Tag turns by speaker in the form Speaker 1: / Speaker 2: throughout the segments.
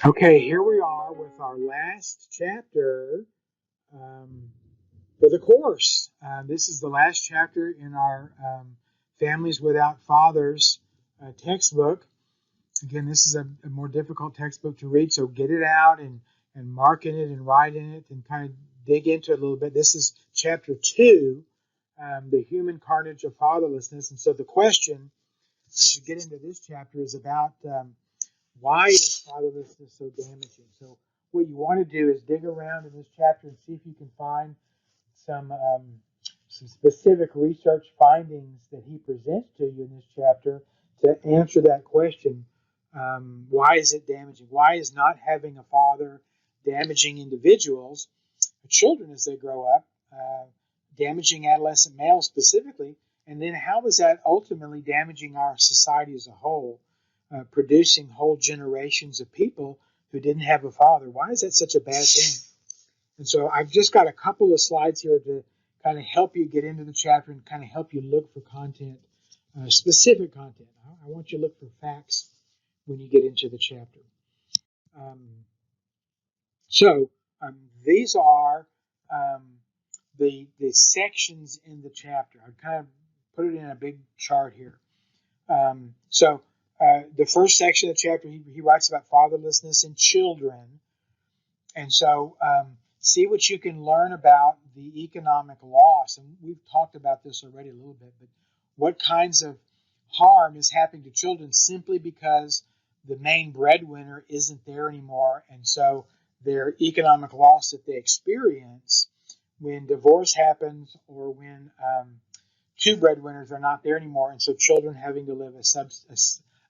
Speaker 1: Okay, here we are with our last chapter for the course. This is the last chapter in our Families Without Fathers textbook. Again, this is a more difficult textbook to read, so get it out and mark in it and write in it and kind of dig into it a little bit. This is chapter 2, the human carnage of fatherlessness. And so the question, as you get into this chapter, is about why is fatherlessness so damaging? So what you want to do is dig around in this chapter and see if you can find some specific research findings that he presents to you in this chapter to answer that question. Why is it damaging? Why is not having a father damaging individuals, children as they grow up, damaging adolescent males specifically? And then how is that ultimately damaging our society as a whole? Producing whole generations of people who didn't have a father. Why is that such a bad thing? And so I've just got a couple of slides here to kind of help you get into the chapter and kind of help you look for content, specific content. I want you to look for facts when you get into the chapter. These are the sections in the chapter. I kind of put it in a big chart here. The first section of the chapter, he writes about fatherlessness in children. And so see what you can learn about the economic loss. And we've talked about this already a little bit, but what kinds of harm is happening to children simply because the main breadwinner isn't there anymore. And so their economic loss that they experience when divorce happens or when two breadwinners are not there anymore. And so children having to live a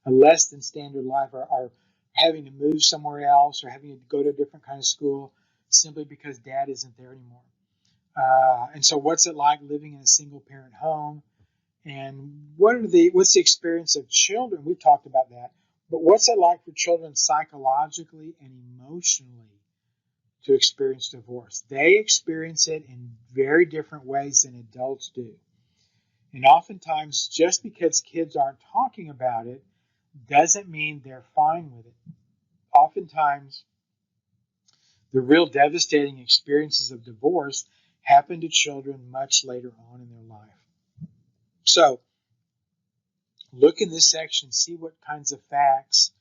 Speaker 1: less than standard life, or having to move somewhere else, or having to go to a different kind of school simply because dad isn't there anymore. And so what's it like living in a single parent home? And what's the experience of children? We've talked about that. But what's it like for children psychologically and emotionally to experience divorce? They experience it in very different ways than adults do. And oftentimes, just because kids aren't talking about it doesn't mean they're fine with it. Oftentimes, the real devastating experiences of divorce happen to children much later on in their life. So, look in this section, see what kinds of facts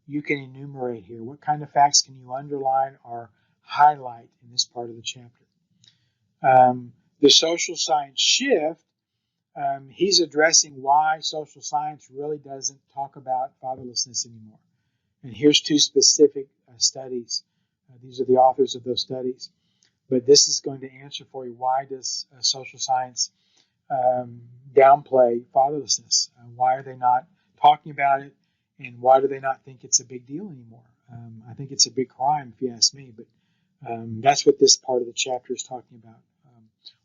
Speaker 1: you can enumerate here. What kind of facts can you underline or highlight in this part of the chapter? The social science shift, he's addressing why social science really doesn't talk about fatherlessness anymore. And here's two specific studies. These are the authors of those studies. But this is going to answer for you, why does social science downplay fatherlessness? Why are they not talking about it? And why do they not think it's a big deal anymore? I think it's a big crime, if you ask me. But that's what this part of the chapter is talking about.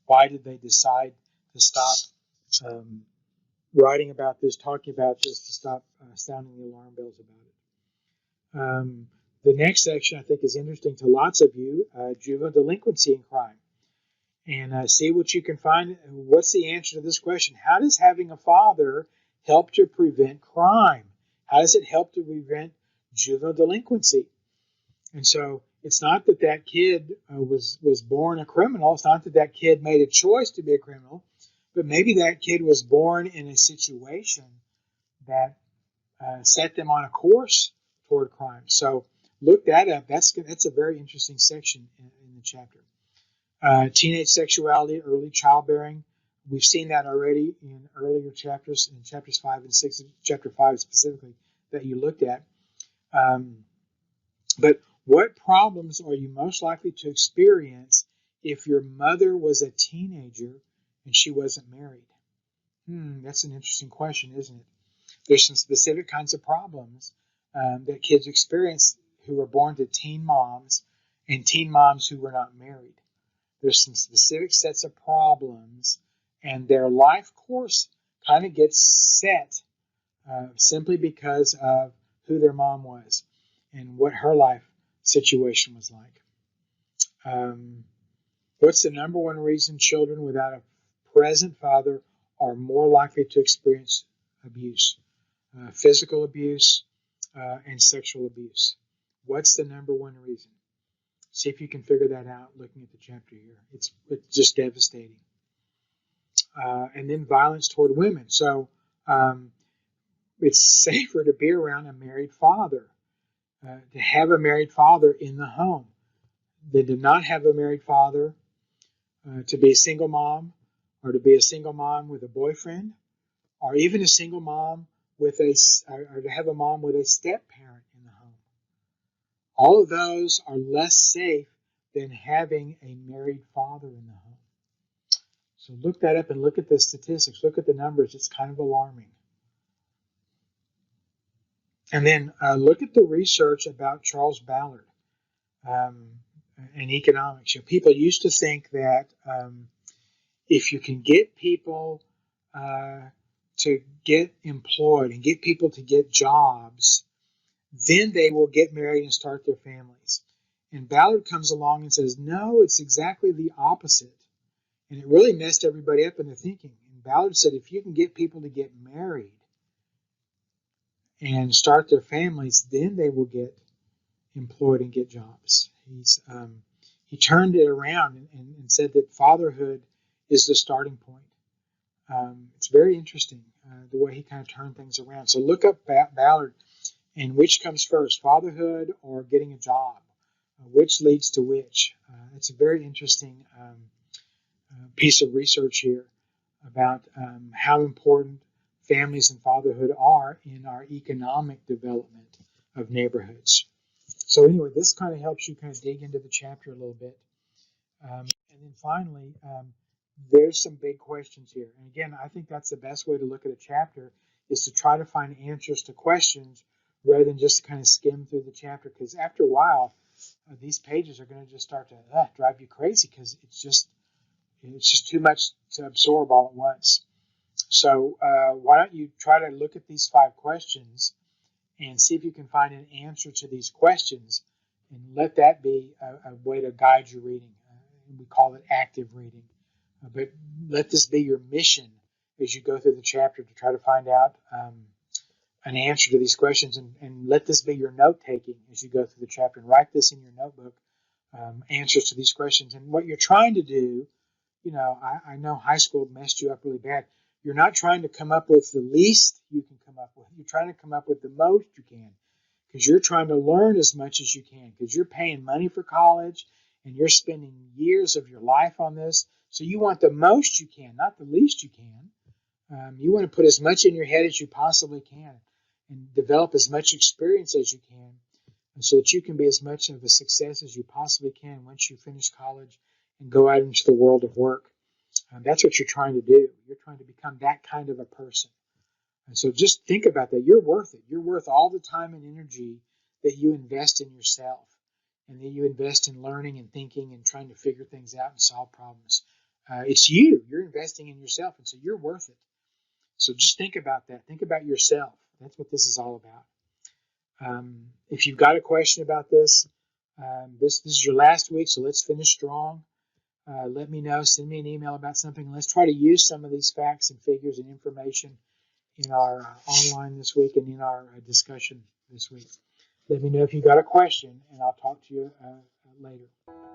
Speaker 1: Why did they decide to stop writing about this, talking about this, to stop sounding the alarm bells about it? The next section, I think, is interesting to lots of you, juvenile delinquency and crime. And see what you can find. What's the answer to this question? How does having a father help to prevent crime? How does it help to prevent juvenile delinquency? And so it's not that that kid was born a criminal. It's not that that kid made a choice to be a criminal. But maybe that kid was born in a situation that set them on a course toward crime. So look that up. That's a very interesting section in the chapter. Teenage sexuality, early childbearing. We've seen that already in earlier chapters, in chapters 5 and 6, chapter 5 specifically, that you looked at. But what problems are you most likely to experience if your mother was a teenager and she wasn't married? That's an interesting question, isn't it? There's some specific kinds of problems that kids experience who were born to teen moms and teen moms who were not married. There's some specific sets of problems, and their life course kind of gets set simply because of who their mom was and what her life situation was like. What's the number one reason children without a present father are more likely to experience abuse? Physical abuse and sexual abuse. What's the number one reason? See if you can figure that out looking at the chapter here. It's just devastating. And then violence toward women. So it's safer to be around a married father, to have a married father in the home than to not have a married father, to be a single mom, or to be a single mom with a boyfriend, or even a single mom with or to have a mom with a step parent in the home. All of those are less safe than having a married father in the home. So look that up and look at the statistics. Look at the numbers. It's kind of alarming. And then look at the research about Charles Ballard in economics. People used to think that if you can get people to get employed and get people to get jobs, then they will get married and start their families. And Ballard comes along and says, no, it's exactly the opposite. And it really messed everybody up in their thinking. And Ballard said, if you can get people to get married and start their families, then they will get employed and get jobs. He turned it around and said that fatherhood is the starting point. It's very interesting the way he kind of turned things around. So look up Ballard and which comes first, fatherhood or getting a job? Which leads to which? It's a very interesting piece of research here about how important families and fatherhood are in our economic development of neighborhoods. So anyway, this kind of helps you kind of dig into the chapter a little bit. And then finally, there's some big questions here. And again, I think that's the best way to look at a chapter is to try to find answers to questions rather than just kind of skim through the chapter. Because after a while, these pages are going to just start to drive you crazy because it's just too much to absorb all at once. So why don't you try to look at these 5 questions and see if you can find an answer to these questions, and let that be a way to guide your reading. We call it active reading. But let this be your mission as you go through the chapter to try to find out an answer to these questions, and let this be your note-taking as you go through the chapter, and write this in your notebook, answers to these questions. And what you're trying to do, I know high school messed you up really bad. You're not trying to come up with the least you can come up with. You're trying to come up with the most you can, because you're trying to learn as much as you can, because you're paying money for college and you're spending years of your life on this. So you want the most you can, not the least you can. You want to put as much in your head as you possibly can and develop as much experience as you can, and so that you can be as much of a success as you possibly can once you finish college and go out into the world of work. That's what you're trying to do. You're trying to become that kind of a person. And so just think about that. You're worth it. You're worth all the time and energy that you invest in yourself, and that you invest in learning and thinking and trying to figure things out and solve problems. It's you. You're investing in yourself, and so you're worth it. So just think about that. Think about yourself. That's what this is all about. If you've got a question about this, this is your last week, so let's finish strong. Let me know. Send me an email about something. Let's try to use some of these facts and figures and information in our online this week and in our discussion this week. Let me know if you got a question, and I'll talk to you later.